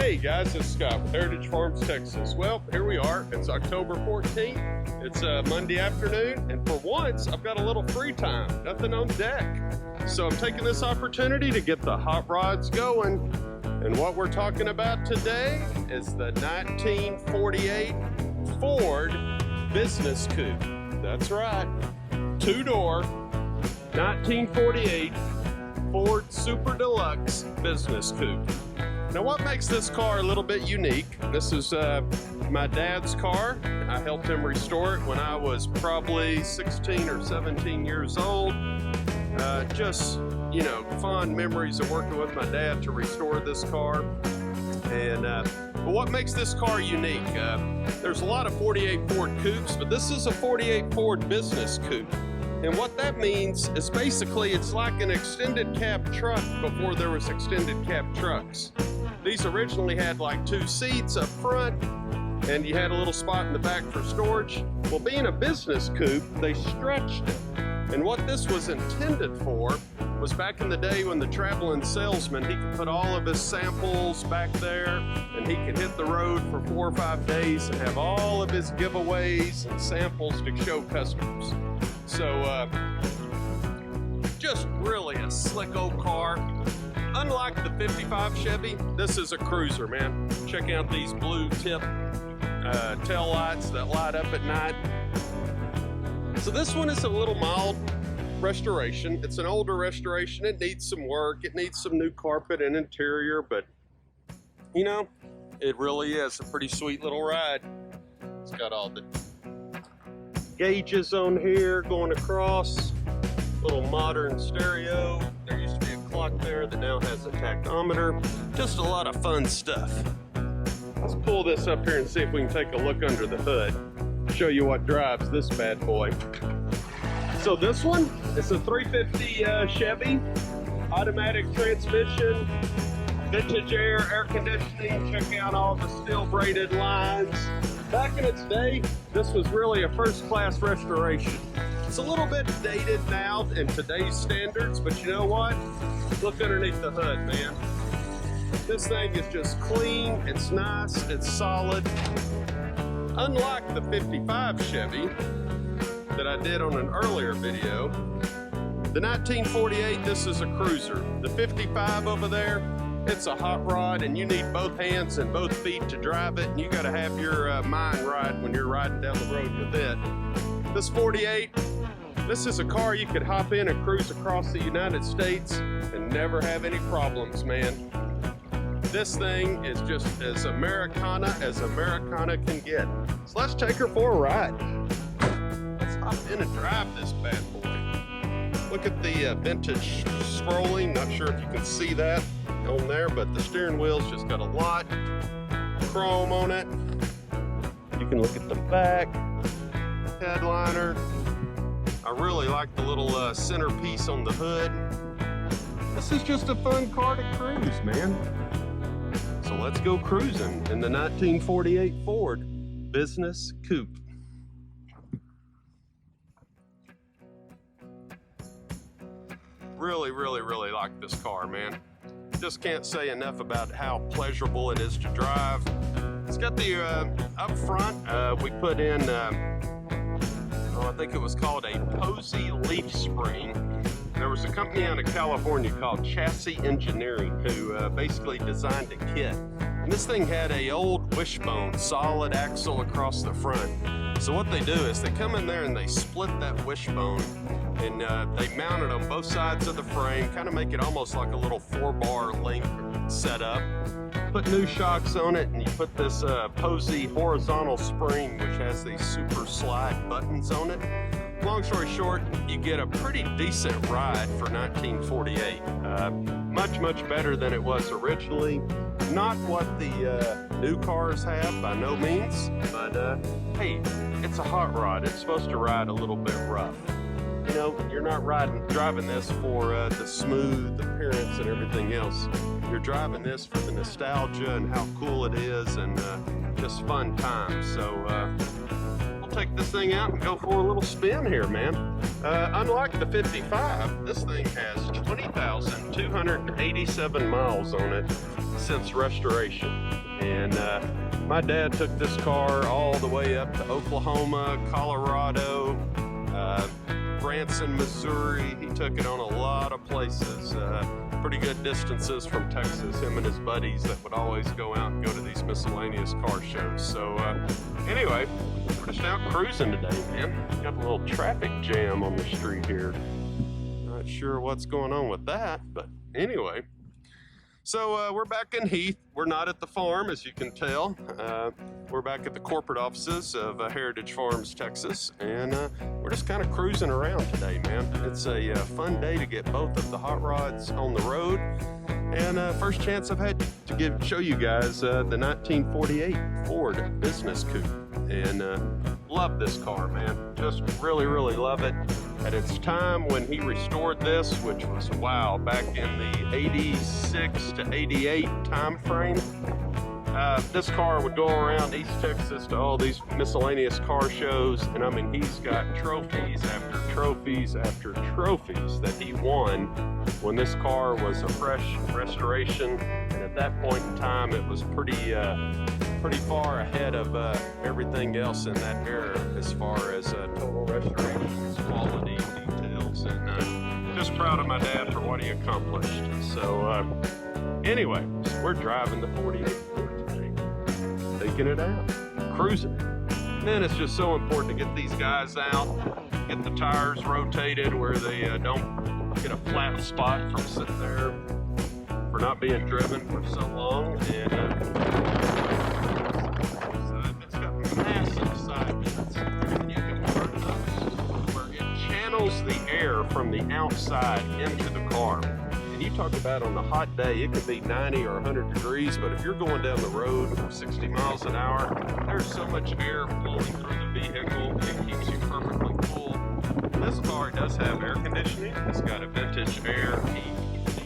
Hey guys, it's Scott with Heritage Farms, Texas. Well, here we are. It's October 14th. It's a Monday afternoon, and for once, I've got a little free time. Nothing on deck. So I'm taking this opportunity to get the hot rods going. And what we're talking about today is the 1948 Ford Business Coupe. That's right. Two-door, 1948 Ford Super Deluxe Business Coupe. Now, what makes this car a little bit unique, this is my dad's car. I helped him restore it when I was probably 16 or 17 years old. Just, you know, fond memories of working with my dad to restore this car. And but what makes this car unique? There's a lot of 48 Ford Coupes, but this is a 48 Ford Business Coupe. And what that means is basically it's like an extended cab truck before there was extended cab trucks. These originally had like 2 seats up front, and you had a little spot in the back for storage. Well, being a business coupe, they stretched it. And what this was intended for was back in the day when the traveling salesman, he could put all of his samples back there, and he could hit the road for 4 or 5 days and have all of his giveaways and samples to show customers. So, just really a slick old car. Unlike the 55 Chevy, this is a cruiser, man. Check out these blue tip tail lights that light up at night. So this one is a little mild restoration. It's an older restoration. It needs some work. It needs some new carpet and interior, but you know, it really is a pretty sweet little ride. It's got all the gauges on here going across, little modern stereo. There used to be a clock there that now has a tachometer. Just a lot of fun stuff. Let's pull this up here and see if we can take a look under the hood. Show you what drives this bad boy. So this one is a 350 Chevy, automatic transmission, vintage air conditioning. Check out all the steel braided lines. Back in its day, this was really a first-class restoration. It's a little bit dated now in today's standards, but you know what? Look underneath the hood, man. This thing is just clean, it's nice, it's solid. Unlike the 55 Chevy that I did on an earlier video, the 1948, this is a cruiser. The 55 over there, it's a hot rod, and you need both hands and both feet to drive it, and you gotta have your mind right when you're riding down the road with it. This 48, this is a car you could hop in and cruise across the United States and never have any problems, man. This thing is just as Americana can get. So let's take her for a ride. Let's hop in and drive this bad boy. Look at the vintage scrolling. Not sure if you can see that on there, but the steering wheel's just got a lot of chrome on it. You can look at the back, headliner. I really like the little centerpiece on the hood. This is just a fun car to cruise, man. So let's go cruising in the 1948 Ford Business Coupe. Really like this car, man. Just can't say enough about how pleasurable it is to drive. It's got the up front, we put in I think it was called a Posey leaf spring. There was a company out of California called Chassis Engineering who basically designed a kit. And this thing had a old wishbone, solid axle across the front. So what they do is they come in there and they split that wishbone, and they mount it on both sides of the frame, kind of make it almost like a little 4-bar link setup. Put new shocks on it, and you put this Posey horizontal spring, which has these super slide buttons on it. Long story short, you get a pretty decent ride for 1948. Much better than it was originally. Not what the new cars have, by no means, but hey, it's a hot rod. It's supposed to ride a little bit rough. You know, you're not driving this for the smooth appearance and everything else. You're driving this for the nostalgia and how cool it is, and just fun times. So we'll take this thing out and go for a little spin here, man. Unlike the 55, this thing has 20,287 miles on it since restoration. And my dad took this car all the way up to Oklahoma, Colorado, Branson, Missouri. He took it on a lot of places, pretty good distances from Texas, him and his buddies that would always go out and go to these miscellaneous car shows. So anyway, we're just out cruising today, man. Got a little traffic jam on the street here. Not sure what's going on with that, but anyway. So we're back in Heath. We're not at the farm, as you can tell. We're back at the corporate offices of Heritage Farms, Texas, and we're just kind of cruising around today, man. It's a fun day to get both of the hot rods on the road, and first chance I've had to show you guys the 1948 Ford Business Coupe, and love this car, man. Just really, really love it. At its time when he restored this, which was, wow, back in the 86 to 88 time frame, this car would go around East Texas to all these miscellaneous car shows, and I mean, he's got trophies after trophies after trophies that he won when this car was a fresh restoration. And at that point in time, it was pretty far ahead of everything else in that era as far as total restorations, quality, details, and just proud of my dad for what he accomplished. So anyway, we're driving the 48 Ford today, taking it out, cruising. Man, it's just so important to get these guys out, get the tires rotated where they don't get a flat spot from sitting there for not being driven for so long. And it's got massive side vents, and you can turn those where it channels the air from the outside into the car. And you talk about on a hot day, it could be 90 or 100 degrees, but if you're going down the road 60 miles an hour, there's so much air flowing through the vehicle, it keeps you perfectly cool. This car does have air conditioning. It's got a vintage air heat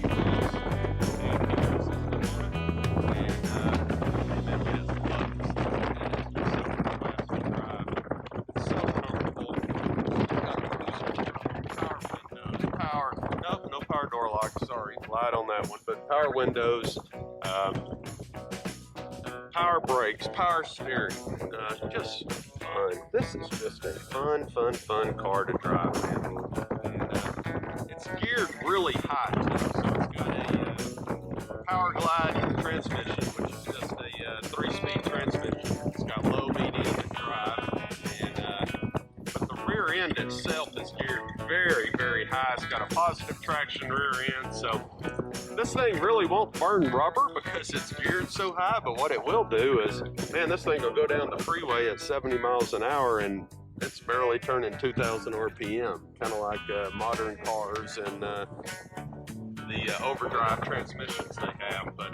defrost and heater system on it. And it has lugs. It's so comfortable. Power windows, no power door locks, sorry, lied on that one, but power windows, power brakes, power steering, just fun. This is just a fun car to drive, man. And it's geared really high too, so it's got a power glide transmission, which is just a 3-speed transmission. It's got low, medium, and drive, and but the rear end itself is geared very high. It's got a positive traction rear end, so this thing really won't burn rubber because it's geared so high, but what it will do is, man, this thing will go down the freeway at 70 miles an hour and it's barely turning 2,000 RPM, kind of like modern cars and the overdrive transmissions they have, but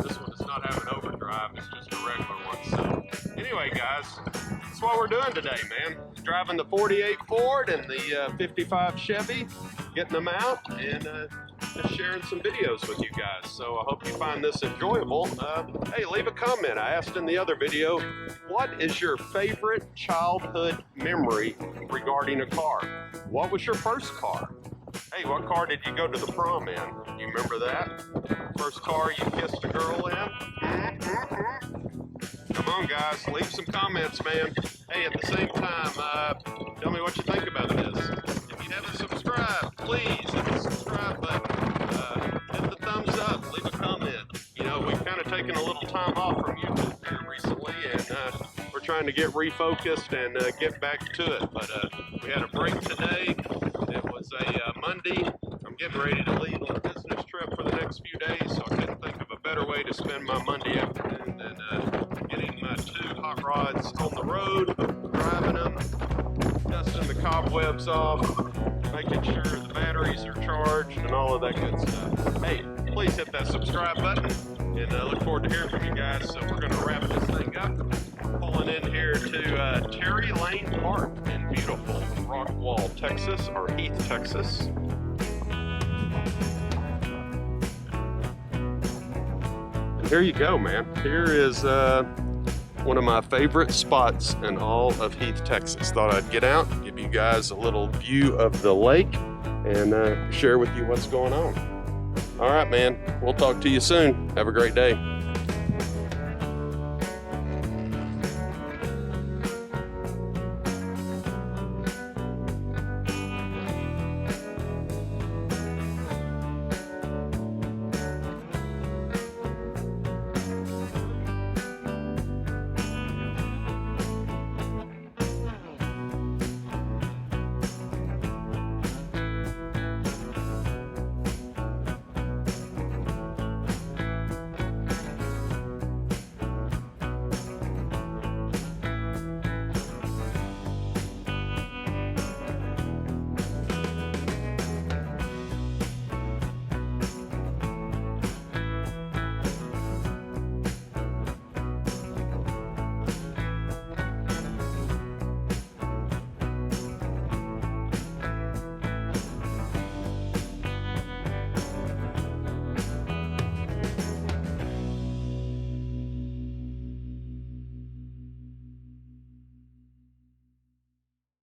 this one does not have an overdrive, it's just a regular one. So anyway, guys, that's what we're doing today, man. Driving the 48 Ford and the 55 Chevy, getting them out and just sharing some videos with you guys. So I hope you find this enjoyable. Hey, leave a comment. I asked in the other video, what is your favorite childhood memory regarding a car? What was your first car? Hey, what car did you go to the prom in? You remember that? First car you kissed a girl in? Come on, guys, leave some comments, man. Hey, at the same time, tell me what you think about this. If you haven't subscribed, please hit the subscribe button. Hit the thumbs up, leave a comment. You know, we've kind of taken a little time off from YouTube here recently, and we're trying to get refocused and get back to it. But we had a break today. It was a Monday. I'm getting ready to leave on a business trip for the next few days, so I couldn't think of a better way to spend my Monday afternoon than getting my 2 hot rods on the road, driving them, dusting the cobwebs off, making sure the batteries are charged, and all of that good stuff. Hey, please hit that subscribe button, and I look forward to hearing from you guys. So we're going to wrap this thing up. Pulling in here to Terry Lane Park in beautiful Rockwall, Texas, or Heath, Texas. And here you go, man. Here is one of my favorite spots in all of Heath, Texas. Thought I'd get out, give you guys a little view of the lake, and share with you what's going on. All right, man, we'll talk to you soon. Have a great day.